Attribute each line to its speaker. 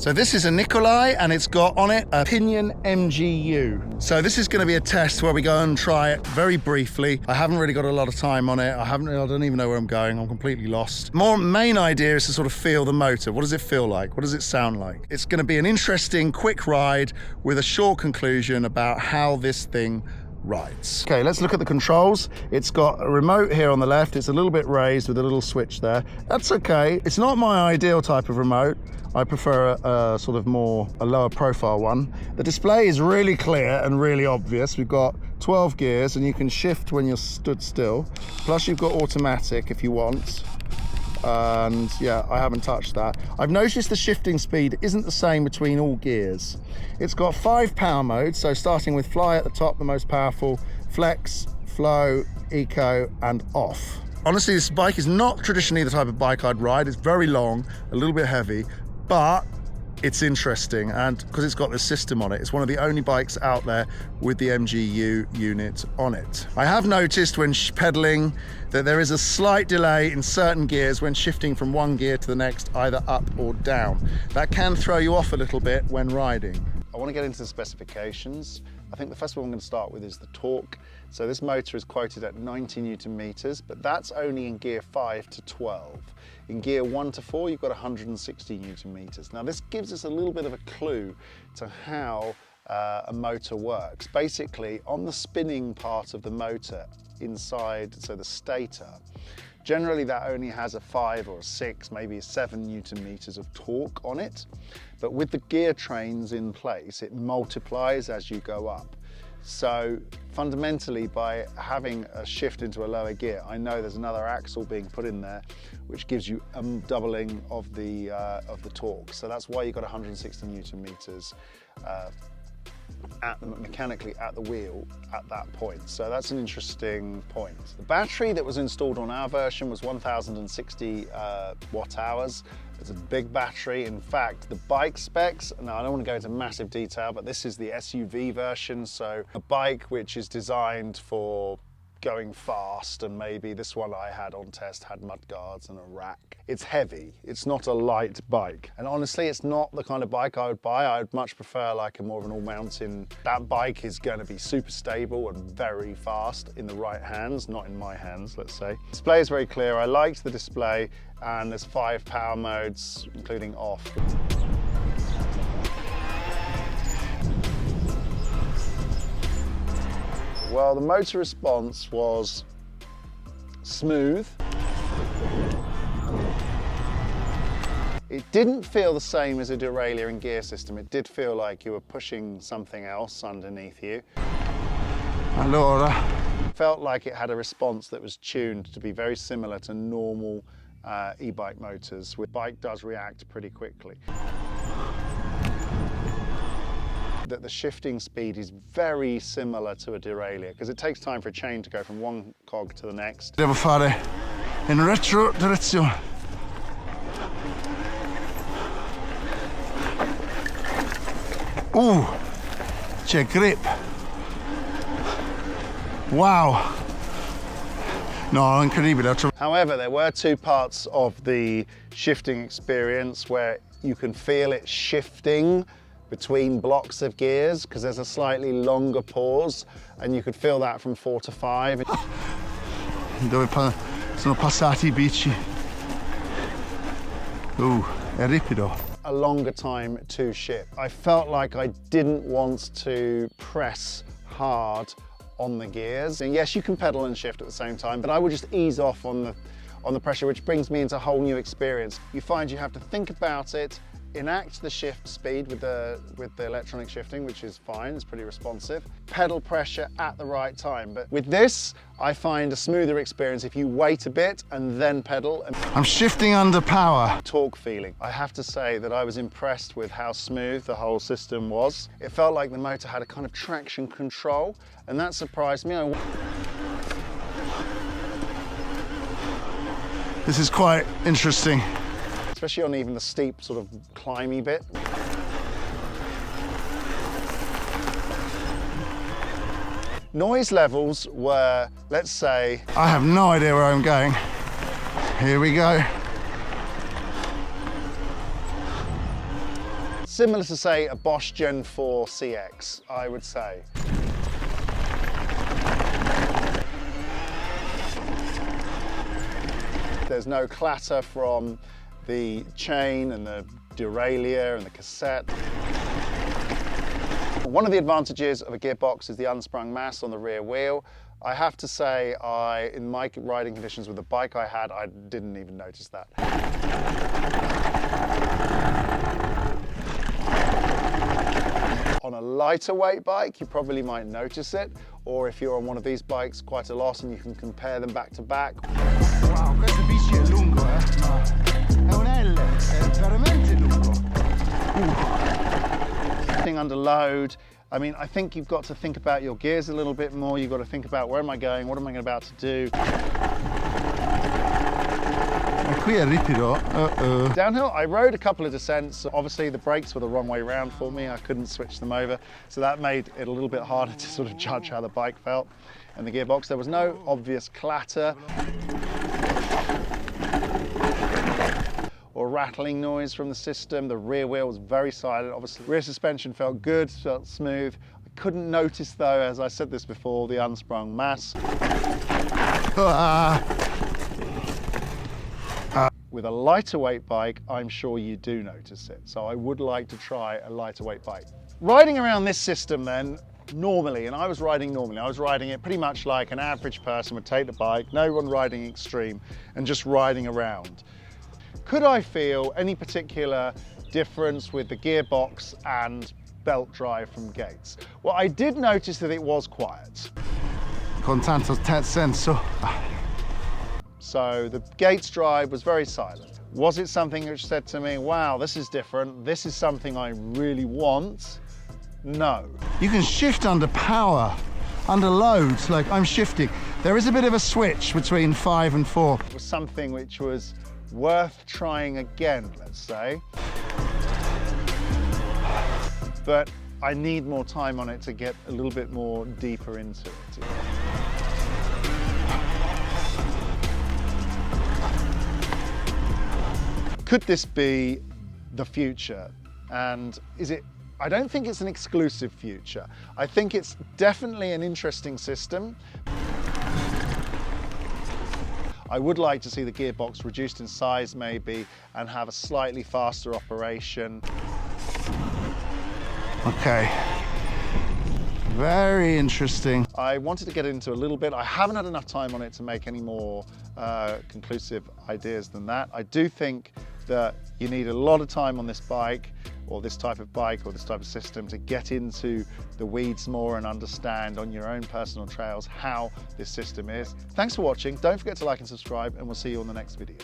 Speaker 1: So this is a Nicolai, and it's got on it a Pinion MGU. So this is going to be a test where we go and try it very briefly. I haven't really got a lot of time on it. I don't even know where I'm going. I'm completely lost. Main idea is to sort of feel the motor. What does it feel like? What does it sound like? It's going to be an interesting, quick ride with a short conclusion about how this thing rides. Okay, let's look at the controls. It's got a remote here on the left. It's a little bit raised with a little switch there. That's okay. It's not my ideal type of remote. I prefer a sort of a lower profile one. The display is really clear and really obvious. We've got 12 gears and you can shift when you're stood still. Plus you've got automatic if you want. And yeah, I haven't touched that. I've noticed the shifting speed isn't the same between all gears. It's got 5 power modes, so starting with fly at the top, the most powerful, flex, flow, eco, and off. Honestly, this bike is not traditionally the type of bike I'd ride. It's very long, a little bit heavy, but it's interesting, and because it's got this system on it, it's one of the only bikes out there with the MGU unit on it. I have noticed when pedaling that there is a slight delay in certain gears when shifting from one gear to the next, either up or down. That can throw you off a little bit when riding. I want to get into the specifications. I think the first one I'm going to start with is the torque. So this motor is quoted at 90 Newton meters, but that's only in gear 5 to 12. In gear 1 to 4, you've got 160 Newton meters. Now this gives us a little bit of a clue to how a motor works. Basically, on the spinning part of the motor inside, so the stator, generally that only has a 5 or a 6, maybe a 7 Newton meters of torque on it. But with the gear trains in place, it multiplies as you go up. So fundamentally, by having a shift into a lower gear, I know there's another axle being put in there, which gives you a doubling of the torque. So that's why you've got 160 Newton meters mechanically at the wheel at that point. So that's an interesting point. The battery that was installed on our version was 1060 watt hours. It's a big battery. In fact, the bike specs, now I don't want to go into massive detail, but this is the SUV version, so a bike which is designed for going fast, and maybe this one I had on test had mud guards and a rack. It's heavy, it's not a light bike. And honestly, it's not the kind of bike I would buy. I'd much prefer like a more of an all-mountain. That bike is going to be super stable and very fast in the right hands, not in my hands, let's say. The display is very clear. I liked the display, and there's 5 power modes, including off. Well, the motor response was smooth. It didn't feel the same as a derailleur and gear system. It did feel like you were pushing something else underneath you.
Speaker 2: Allora.
Speaker 1: It felt like it had a response that was tuned to be very similar to normal e-bike motors. The bike does react pretty quickly. That the shifting speed is very similar to a derailleur because it takes time for a chain to go from one cog to the next.
Speaker 2: Devo fare in retro direzione. C'è grip. Wow. No, incredibile.
Speaker 1: However, there were 2 parts of the shifting experience where you can feel it shifting between blocks of gears because there's a slightly longer pause, and you could feel that from 4 to 5.
Speaker 2: Dove sono passati I bici. È ripido.
Speaker 1: A longer time to shift. I felt like I didn't want to press hard on the gears. And yes, you can pedal and shift at the same time, but I would just ease off on the pressure, which brings me into a whole new experience. You find you have to think about it, enact the shift speed with the electronic shifting, which is fine, it's pretty responsive. Pedal pressure at the right time. But with this, I find a smoother experience if you wait a bit and then pedal.
Speaker 2: I'm shifting under power.
Speaker 1: Torque feeling. I have to say that I was impressed with how smooth the whole system was. It felt like the motor had a kind of traction control, and that surprised me.
Speaker 2: This is quite interesting.
Speaker 1: Especially on even the steep sort of climby bit. Noise levels were, let's say...
Speaker 2: I have no idea where I'm going. Here we go.
Speaker 1: similar to say a Bosch Gen 4 CX, I would say. There's no clatter from the chain and the derailleur and the cassette. One of the advantages of a gearbox is the unsprung mass on the rear wheel. I have to say, in my riding conditions with the bike I had, I didn't even notice that. On a lighter weight bike, you probably might notice it, or if you're on one of these bikes, quite a lot, and you can compare them back to back.
Speaker 2: Wow, questo bici è lungo, No, è un L, è veramente lungo.
Speaker 1: Thing under load. I mean, I think you've got to think about your gears a little bit more. You've got to think about where am I going, what am I about to do.
Speaker 2: Qui è ripido.
Speaker 1: Downhill, I rode a couple of descents. Obviously, the brakes were the wrong way round for me. I couldn't switch them over. So that made it a little bit harder to sort of judge how the bike felt. And the gearbox, there was no obvious clatter or rattling noise from the system. The rear wheel was very silent. Obviously, rear suspension felt good, felt smooth. I couldn't notice though, as I said this before, the unsprung mass. With a lighter weight bike, I'm sure you do notice it. So I would like to try a lighter weight bike. Riding around this system then, normally, and I was riding normally, I was riding it pretty much like an average person would take the bike, no one riding extreme, and just riding around. Could I feel any particular difference with the gearbox and belt drive from Gates? Well, I did notice that it was quiet.
Speaker 2: Con tanto senso.
Speaker 1: So the Gates drive was very silent. Was it something which said to me, wow, this is different, this is something I really want? No.
Speaker 2: You can shift under power, under loads, like I'm shifting. There is a bit of a switch between 5 and 4.
Speaker 1: It was something which was worth trying again, let's say. But I need more time on it to get a little bit more deeper into it. Could this be the future? And is it, I don't think it's an exclusive future. I think it's definitely an interesting system. I would like to see the gearbox reduced in size maybe and have a slightly faster operation.
Speaker 2: Okay. Very interesting.
Speaker 1: I wanted to get into a little bit. I haven't had enough time on it to make any more conclusive ideas than that. I do think that you need a lot of time on this bike or this type of bike or this type of system to get into the weeds more and understand on your own personal trails how this system is. Thanks for watching. Don't forget to like and subscribe, and we'll see you on the next video.